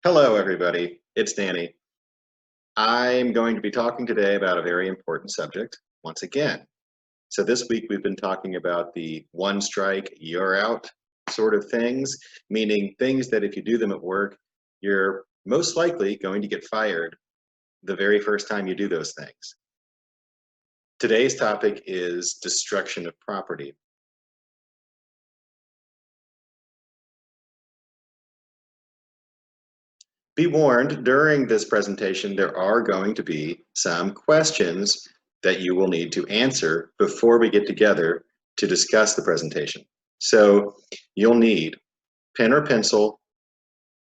Hello, everybody. It's Danny. I'm going to be talking today about a very important subject once again. So this week we've been talking about the one strike, you're out sort of things, meaning things that if you do them at work, you're most likely going to get fired the very first time you do those things. Today's topic is destruction of property. Be warned, during this presentation, there are going to be some questions that you will need to answer before we get together to discuss the presentation. So you'll need pen or pencil,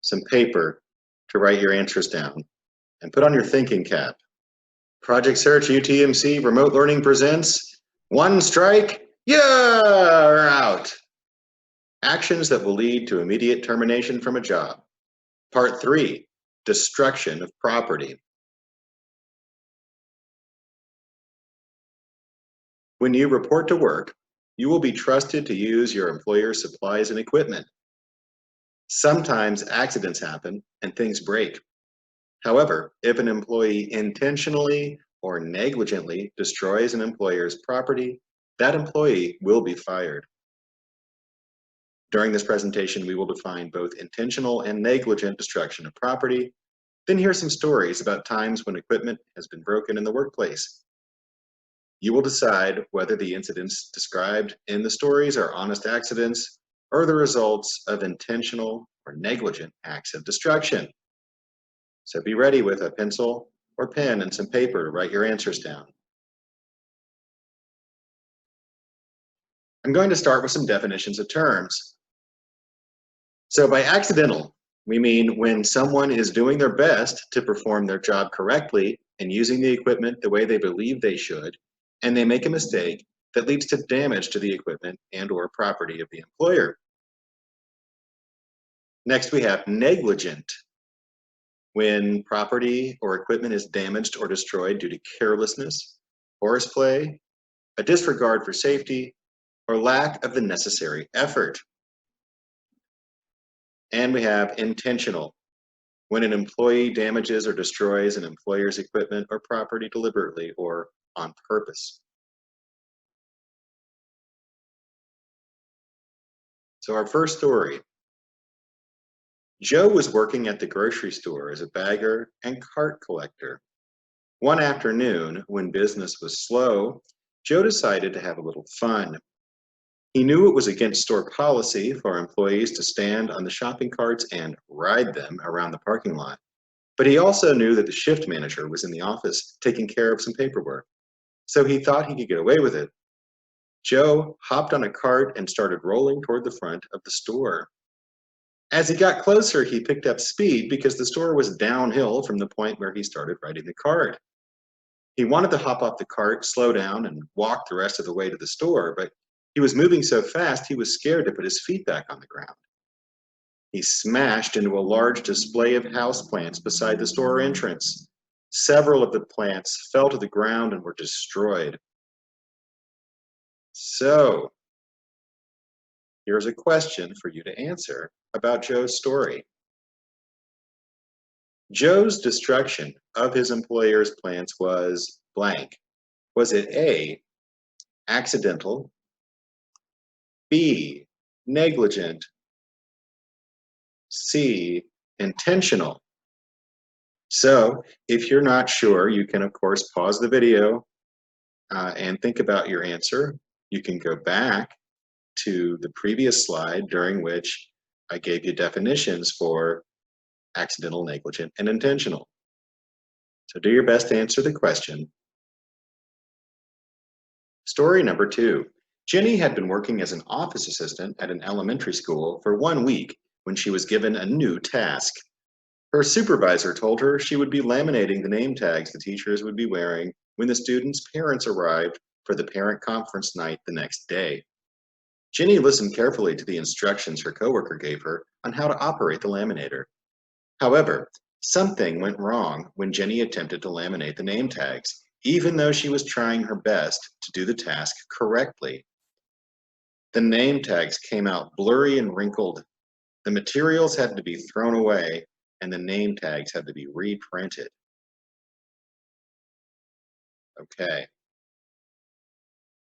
some paper to write your answers down, and put on your thinking cap. Project Search UTMC Remote Learning presents One Strike, you're out. Actions that will lead to immediate termination from a job. Part 3, destruction of property. When you report to work, you will be trusted to use your employer's supplies and equipment. Sometimes accidents happen and things break. However, if an employee intentionally or negligently destroys an employer's property, that employee will be fired. During this presentation, we will define both intentional and negligent destruction of property, then hear some stories about times when equipment has been broken in the workplace. You will decide whether the incidents described in the stories are honest accidents or the results of intentional or negligent acts of destruction. So be ready with a pencil or pen and some paper to write your answers down. I'm going to start with some definitions of terms. So by accidental, we mean when someone is doing their best to perform their job correctly and using the equipment the way they believe they should, and they make a mistake that leads to damage to the equipment and/or property of the employer. Next, we have negligent, when property or equipment is damaged or destroyed due to carelessness, horseplay, a disregard for safety, or lack of the necessary effort. And we have intentional, when an employee damages or destroys an employer's equipment or property deliberately or on purpose. So our first story. Joe was working at the grocery store as a bagger and cart collector. One afternoon, when business was slow, Joe decided to have a little fun. He knew it was against store policy for employees to stand on the shopping carts and ride them around the parking lot. But he also knew that the shift manager was in the office taking care of some paperwork. So he thought he could get away with it. Joe hopped on a cart and started rolling toward the front of the store. As he got closer, he picked up speed because the store was downhill from the point where he started riding the cart. He wanted to hop off the cart, slow down, and walk the rest of the way to the store, but he was moving so fast he was scared to put his feet back on the ground. He smashed into a large display of houseplants beside the store entrance. Several of the plants fell to the ground and were destroyed. So, here's a question for you to answer about Joe's story. Joe's destruction of his employer's plants was blank. Was it A, accidental, B, negligent, C, intentional? So if you're not sure, you can of course pause the video and think about your answer. You can go back to the previous slide during which I gave you definitions for accidental, negligent, and intentional. So do your best to answer the question. Story number 2. Jenny had been working as an office assistant at an elementary school for 1 week when she was given a new task. Her supervisor told her she would be laminating the name tags the teachers would be wearing when the students' parents arrived for the parent conference night the next day. Jenny listened carefully to the instructions her coworker gave her on how to operate the laminator. However, something went wrong when Jenny attempted to laminate the name tags, even though she was trying her best to do the task correctly. The name tags came out blurry and wrinkled. The materials had to be thrown away, and the name tags had to be reprinted. Okay.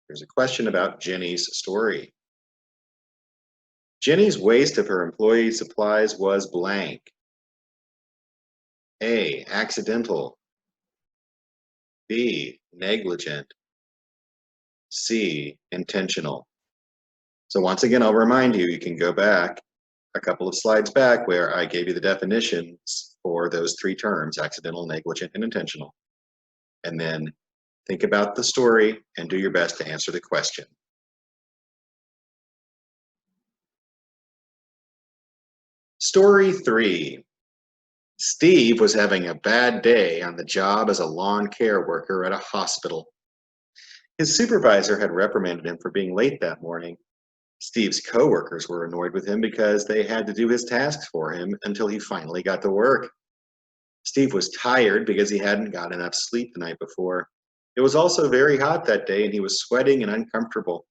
Here's a question about Jenny's story. Jenny's waste of her employee supplies was blank. A, accidental. B, negligent. C, intentional. So once again, I'll remind you, you can go back a couple of slides back where I gave you the definitions for those three terms, accidental, negligent, and intentional. And then think about the story and do your best to answer the question. Story 3. Steve was having a bad day on the job as a lawn care worker at a hospital. His supervisor had reprimanded him for being late that morning. Steve's coworkers were annoyed with him because they had to do his tasks for him until he finally got to work. Steve was tired because he hadn't got enough sleep the night before. It was also very hot that day and he was sweating and uncomfortable.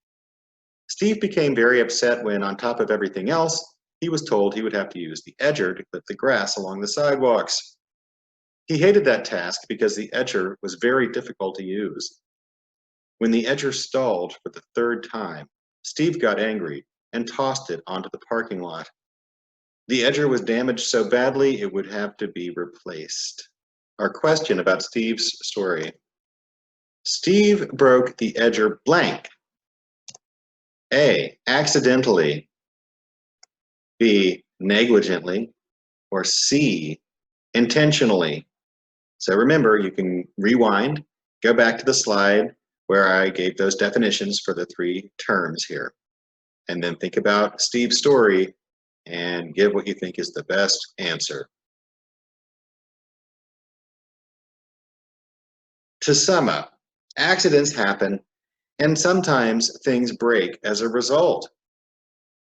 Steve became very upset when, on top of everything else, he was told he would have to use the edger to clip the grass along the sidewalks. He hated that task because the edger was very difficult to use. When the edger stalled for the third time, Steve got angry and tossed it onto the parking lot. The edger was damaged so badly it would have to be replaced. Our question about Steve's story. Steve broke the edger blank. A, accidentally. B, negligently. Or C, intentionally. So remember, you can rewind, go back to the slide where I gave those definitions for the three terms here. And then think about Steve's story and give what you think is the best answer. To sum up, accidents happen and sometimes things break as a result.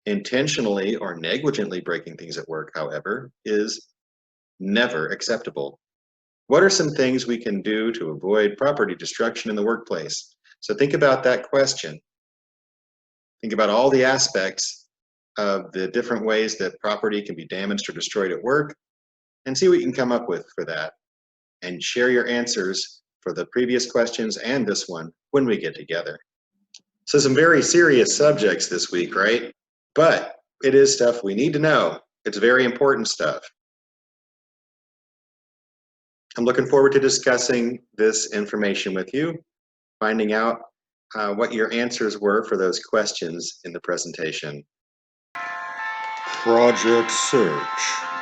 Intentionally or negligently breaking things at work, however, is never acceptable. What are some things we can do to avoid property destruction in the workplace? So think about that question. Think about all the aspects of the different ways that property can be damaged or destroyed at work and see what you can come up with for that. And share your answers for the previous questions and this one when we get together. So some very serious subjects this week, right? But it is stuff we need to know. It's very important stuff. I'm looking forward to discussing this information with you, finding out what your answers were for those questions in the presentation. Project Search.